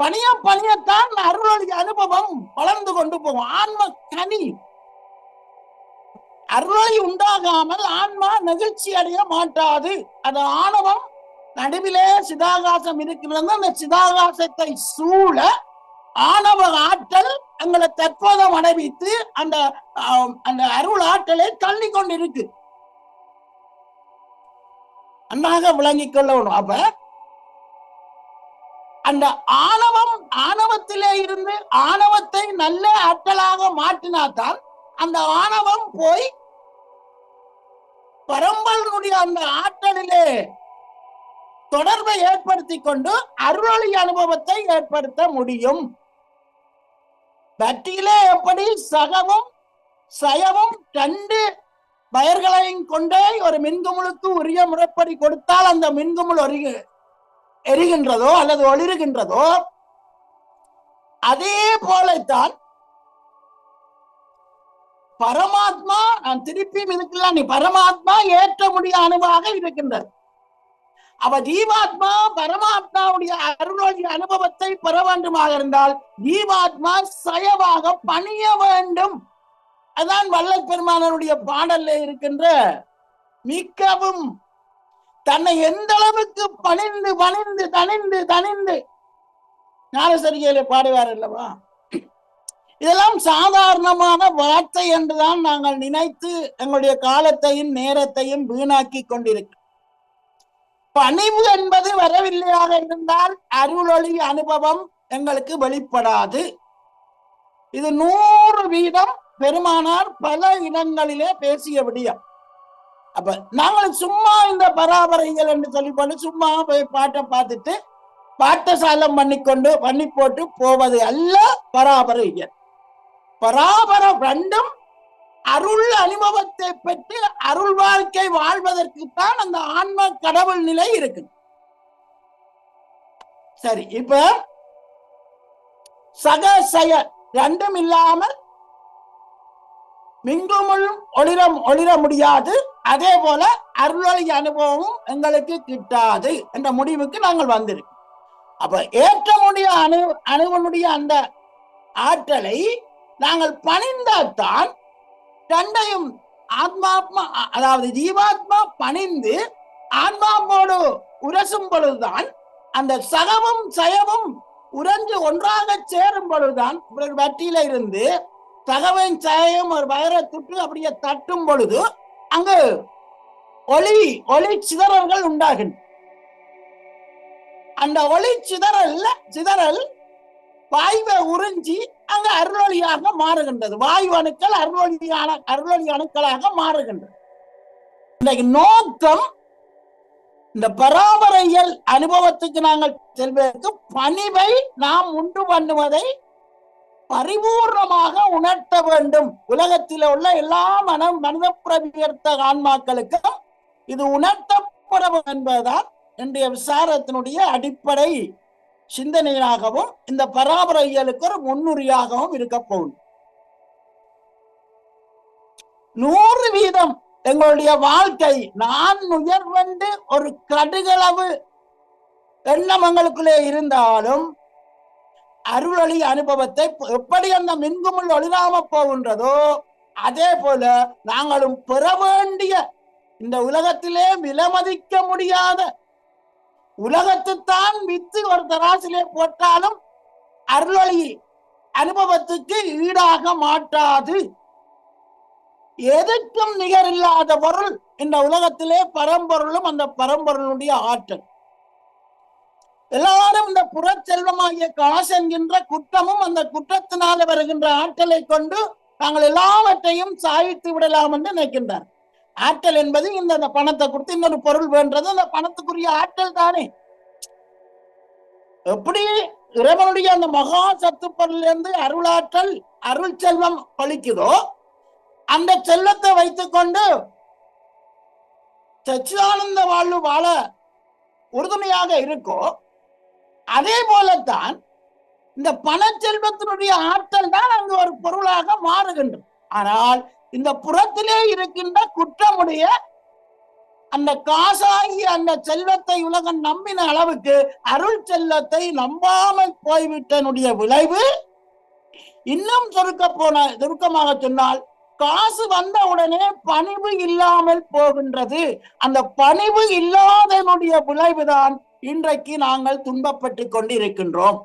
பணியத்தான் அருளொளி அனுபவம் வளர்ந்து கொண்டு போகும். ஆன்ம கனி அருளொளி உண்டாகாமல் ஆன்மா நெகிழ்ச்சி அடைய மாட்டாது. அது ஆணவம் நடுவிலே சிதாகாசம் இருக்கிறது. அந்த சிதாகாசத்தை சூழ ஆணவ ஆற்றல் எங்களை தற்போதம் அடைவித்து அந்த அந்த அருள் ஆற்றலை தள்ளி கொண்டிருக்கு. அண்ணாக விளங்கிக் கொள்ளணும். அப்ப அந்த ஆணவத்திலே இருந்து ஆணவத்தை நல்ல ஆற்றலாக மாற்றினால்தான் அந்த ஆணவம் போய் பரம்பலுடைய அந்த ஆற்றலிலே தொடர்பை ஏற்படுத்தி கொண்டு அருளொளி அனுபவத்தை ஏற்படுத்த முடியும். பற்றியிலே எப்படி சகவும் சயவும் 2 வயர்களையும் கொண்டே ஒரு மின்குமுளுக்கு உரிய முறைப்படி கொடுத்தால் அந்த மின்குமுள் எரிகின்றதோ அல்லது ஒளிருகின்றதோ, அதே போலத்தான் பரமாத்மா, நான் திருப்பியும் இருக்கலாம், நீ பரமாத்மா ஏற்ற முடிய அனுபவாக இருக்கின்றது. அவ ஜீவாத்மா பரமாத்மாவுடைய அருளொளி அனுபவத்தை பெற வேண்டுமாக இருந்தால் ஜீவாத்மா சயவாக பணிய வேண்டும். அதான் வள்ளல் பெருமானருடைய பாடல்ல இருக்கின்ற மிக்கவும் தன்னை எந்த அளவுக்கு பணிந்து பணிந்து தணிந்து தணிந்து ஞானசரிகையில பாடுவார் அல்லவா. இதெல்லாம் சாதாரணமான வார்த்தை என்றுதான் நாங்கள் நினைத்து எங்களுடைய காலத்தையும் நேரத்தையும் வீணாக்கி கொண்டிருக்கிறோம். பணிவு என்பது வரவில்லையாக இருந்தால் அருளொளி அனுபவம் எங்களுக்கு வெளிப்படாது. இது 100% பெருமானார் பல இடங்களிலே பேசிய விடியம். அப்ப நாங்கள் சும்மா இந்த பராபரைகள் என்று சொல்லி போட்டு சும்மா போய் பாட்டை பார்த்துட்டு பாட்டசாலம் பண்ணி போட்டு போவது அல்ல பராபரைகள். பராபரம் 2ம் அருள் அனுபவத்தை பெற்று அருள் வாழ்க்கை வாழ்வதற்குத்தான் அந்த ஆன்ம கடவுள் நிலை இருக்கு. சரி, இப்ப சக சய 2ம் இல்லாமல் மிங்குமுள் ஒளிர முடியாது. அதே போல அருளொளி அனுபவமும் எங்களுக்கு கிட்டாது என்ற முடிவுக்கு நாங்கள் வந்திருக்கோம். அப்ப ஏற்ற முடிய அணுவனுடைய அந்த ஆற்றலை நாங்கள் பணிந்தால்தான் 2யும் ஆத்மாத்மா, அதாவது ஜீவாத்மா பணிந்து ஆன்மாவோடு உரசும் பொழுதுதான் அந்த சகமும் சயமும் உறைஞ்சு ஒன்றாக சேரும் பொழுதுதான் வட்டியில இருந்து சகவன் சயம் ஒரு வயரை துட்டு அப்படியே தட்டும் பொழுது அங்கு ஒளி சிதறல்கள் உண்டாகின்றன. அந்த ஒளி சிதறல் வாயுவை உறிஞ்சி அங்க அருளொளியாக மாறுகின்றது. வாயு அணுக்கள் அருளொளி அணுக்களாக மாறுகின்றது. இன்றைக்கு நோக்கம் இந்த பராபரையல் அனுபவத்துக்கு நாங்கள் செல்வதற்கு பணிவை நாம் உண்டு பண்ணுவதை பரிபூர்ணமாக உணர்த்த வேண்டும். உலகத்தில் உள்ள எல்லா மனித பிரவியர்த்த ஆன்மாக்களுக்கும் இது உணர்த்தப்படும் என்பதுதான் இன்றைய விசாரத்தினுடைய அடிப்படை சிந்தனையாகவும் இந்த பராபரையலுக்கு ஒரு முன்னுரியாகவும் இருக்க போகும். 100% எங்களுடைய வாழ்க்கை நான் உயர்வென்று ஒரு கடுகளவு எண்ணம் எங்களுக்குள்ளே இருந்தாலும் அருளொளி அனுபவத்தை எப்படி அந்த மின்குமுள் ஒளிராம போகின்றதோ அதே போல நாங்களும் பெற வேண்டிய இந்த உலகத்திலே விலமதிக்க முடியாத உலகத்துத்தான் வித்து ஒரு தராசிலே போட்டாலும் அருளொளி அனுபவத்துக்கு ஈடாக மாட்டாது. எதற்கும் நிகரில்லாத பொருள் இந்த உலகத்திலே பரம்பொருளும் அந்த பரம்பொருளுடைய ஆற்றல். எல்லாரும் இந்த புறச்செல்வமாகிய காசு என்கின்ற குற்றமும் அந்த குற்றத்தினால வருகின்ற ஆற்றலை கொண்டு நாங்கள் எல்லாவற்றையும் சாய்த்து விடலாம் என்று நினைக்கின்றார். ஆற்றல் என்பது இந்த பணத்தை கொடுத்து இன்னொரு பொருள் வேண்டது அந்த பணத்துக்குரிய ஆற்றல் தானே. எப்படி இறைவனுடைய அந்த மகா சத்து பொருளிலிருந்து அருளாற்றல் அருள் செல்வம் பழிக்குதோ அந்த செல்வத்தை வைத்துக் கொண்டு சச்சிதானந்த வாழ்வு வாழ உறுதுணையாக இருக்கோ அதே போலத்தான் இந்த பண செல்வத்தினுடைய ஆற்றல் தான் அங்கு ஒரு பொருளாக மாறுகின்றது. ஆனால் இந்த புறத்திலே இருக்கின்ற குற்றமுடைய அந்த காசாகிய அந்த செல்வத்தை உலகம் நம்பின அளவுக்கு அருள் செல்வத்தை நம்பாமல் போய்விட்டனுடைய விளைவு, இன்னும் சுருக்கமாக சொன்னால், காசு வந்த உடனே பணிவு இல்லாமல் போகின்றது. அந்த பணிவு இல்லாதனுடைய விளைவுதான் இன்றைக்கு நாங்கள் துன்பப்பட்டு கொண்டிருக்கின்றோம்.